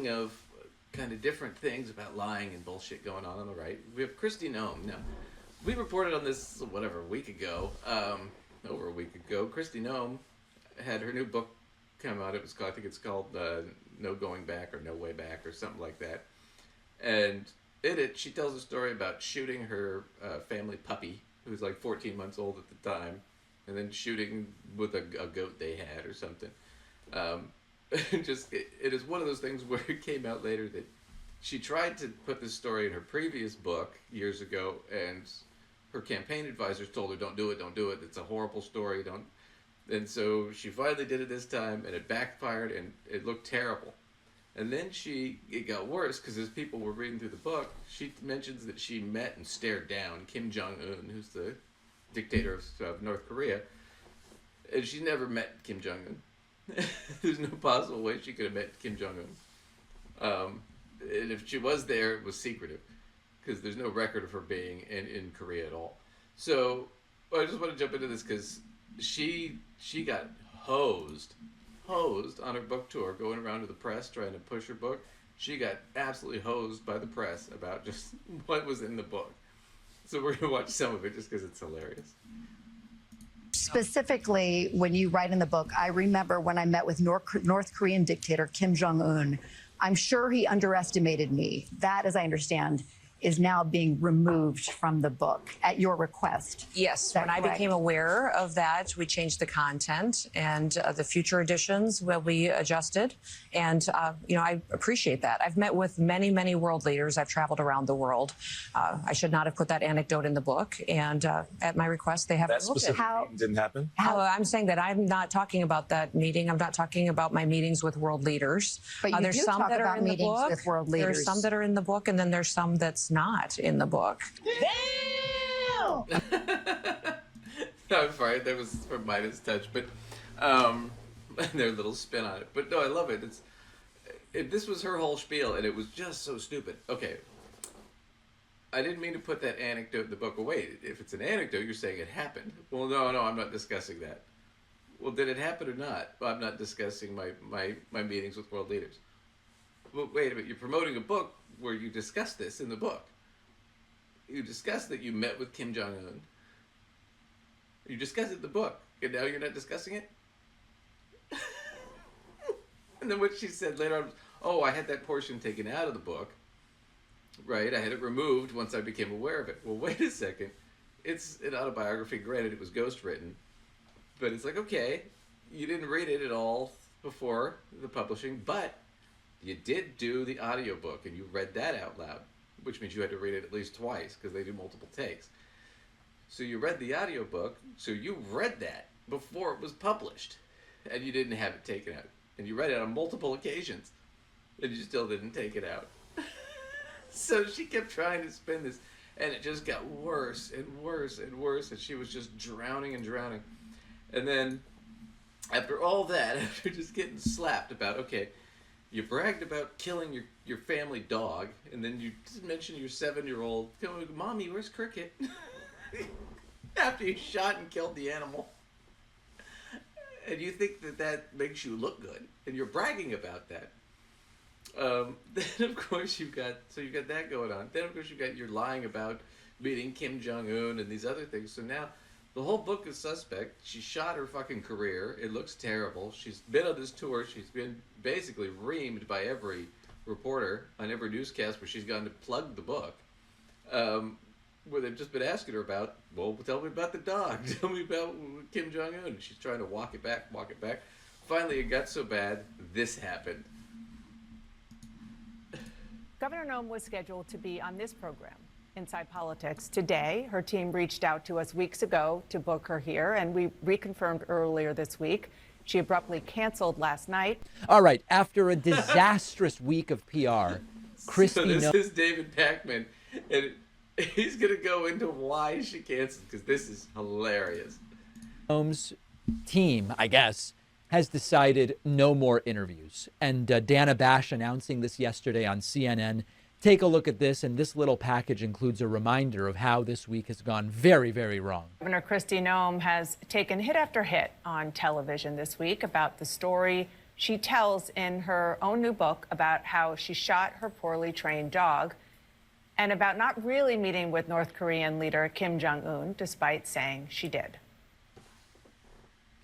speaking of kind of different things about lying and bullshit going on the right, we have Kristi Noem. Now, we reported on this, whatever, a week ago, over a week ago. Kristi Noem had her new book come out. It was called, I think it's called No Going Back or No Way Back or something like that. And in it, she tells a story about shooting her family puppy, who was like 14 months old at the time, and then shooting with a goat they had or something. It is one of those things where it came out later that she tried to put this story in her previous book years ago, and her campaign advisors told her, don't do it, it's a horrible story, don't. And so she finally did it this time, and it backfired, and it looked terrible. And then it got worse, because as people were reading through the book, she mentions that she met and stared down Kim Jong-un, who's the dictator of North Korea, and she never met Kim Jong-un. There's no possible way she could have met Kim Jong-un. And if she was there, it was secretive, because there's no record of her being in Korea at all. So I just want to jump into this, because she got hosed on her book tour, going around to the press trying to push her book. She got absolutely hosed by the press about just what was in the book. So we're going to watch some of it just because it's hilarious. Specifically, when you write in the book, I remember when I met with North Korean dictator Kim Jong-un, I'm sure he underestimated me. That, as I understand, is now being removed from the book at your request. Yes, when I became aware of that, we changed the content, and the future editions will be adjusted. And, I appreciate that. I've met with many, many world leaders. I've traveled around the world. I should not have put that anecdote in the book. And at my request, they have removed it. How didn't happen? I'm saying that I'm not talking about that meeting. I'm not talking about my meetings with world leaders. But you there's do some talk that are about in the meetings book. with world leaders. There's some that are in the book, and then there's some that's not in the book. Damn! I'm sorry, that was from Midas Touch, but their little spin on it. But no, I love it. This was her whole spiel, and it was just so stupid. Okay, I didn't mean to put that anecdote in the book. Well, wait, if it's an anecdote, you're saying it happened. Well, no, I'm not discussing that. Well, did it happen or not? Well, I'm not discussing my meetings with world leaders. Well, wait a minute, you're promoting a book where you discuss this in the book. You discuss that you met with Kim Jong-un. You discuss it in the book, and now you're not discussing it? And then what she said later on was, oh, I had that portion taken out of the book, right? I had it removed once I became aware of it. Well, wait a second. It's an autobiography. Granted, it was ghost-written, but it's like, okay, you didn't read it at all before the publishing, but you did do the audiobook, and you read that out loud, which means you had to read it at least twice, because they do multiple takes. So you read the audiobook, so you read that before it was published, and you didn't have it taken out. And you read it on multiple occasions, and you still didn't take it out. So she kept trying to spin this, and it just got worse and worse and worse, and she was just drowning and drowning. And then, after all that, after just getting slapped about, okay, you bragged about killing your family dog, and then you mentioned your 7-year-old, Mommy, where's Cricket? After you shot and killed the animal. And you think that makes you look good, and you're bragging about that. Then of course you've got that going on. Then of course you're lying about meeting Kim Jong-un and these other things. So now the whole book is suspect. She shot her fucking career. It looks terrible. She's been on this tour. She's been basically reamed by every reporter on every newscast where she's gone to plug the book. Where they've just been asking her about, well, tell me about the dog. Tell me about Kim Jong-un. She's trying to walk it back. Finally, it got so bad, this happened. Governor Noem was scheduled to be on this program, Inside Politics, today. Her team reached out to us weeks ago to book her here, and we reconfirmed earlier this week. She abruptly canceled last night. All right, after a disastrous week of PR, Kristi So this Noem is David Pakman, and he's going to go into why she canceled, because this is hilarious. Noem's team, I guess, has decided no more interviews. And Dana Bash announcing this yesterday on CNN. Take a look at this, and this little package includes a reminder of how this week has gone very, very wrong. Governor Kristi Noem has taken hit after hit on television this week about the story She tells in her own new book about how she shot her poorly trained dog and about not really meeting with North Korean leader Kim Jong-un, despite saying she did.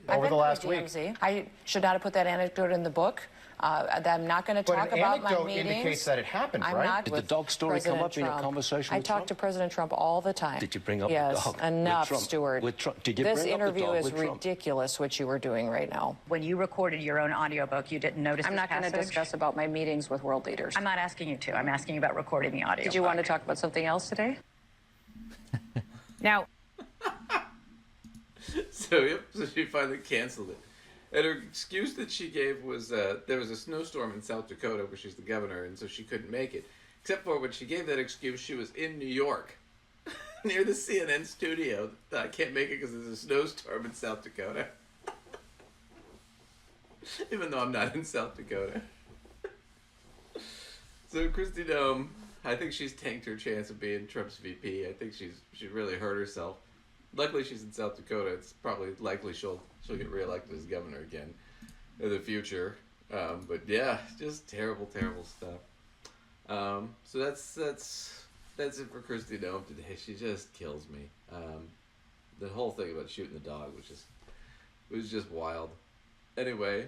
Over the last week. DMZ. I should not have put that anecdote in the book. I'm not going to But talk an about my anecdote meetings. indicates that it happened, I'm right? not Did the with dog story come President up in your Trump. conversation I with talk Trump? to President Trump all the time. Did you bring up yes, the dog with enough, Trump? Stuart. With Trump? Did you this bring up the interview dog is with Trump? ridiculous, what you were doing right now. When you recorded your own audiobook, you didn't notice I'm this not going to passage? discuss about my meetings with world leaders. I'm not asking you to. I'm asking you about recording the audio. Did you want to talk about something else today? Now, So she finally canceled it. And her excuse that she gave was there was a snowstorm in South Dakota where she's the governor, and so she couldn't make it. Except for when she gave that excuse, she was in New York, near the CNN studio. I can't make it because there's a snowstorm in South Dakota. Even though I'm not in South Dakota. So Kristi Noem, I think she's tanked her chance of being Trump's VP. I think she really hurt herself. Luckily, she's in South Dakota. It's probably likely she'll get reelected as governor again in the future. But yeah, just terrible stuff. So that's it for Kristi Noem today. She just kills me. The whole thing about shooting the dog was just wild. Anyway.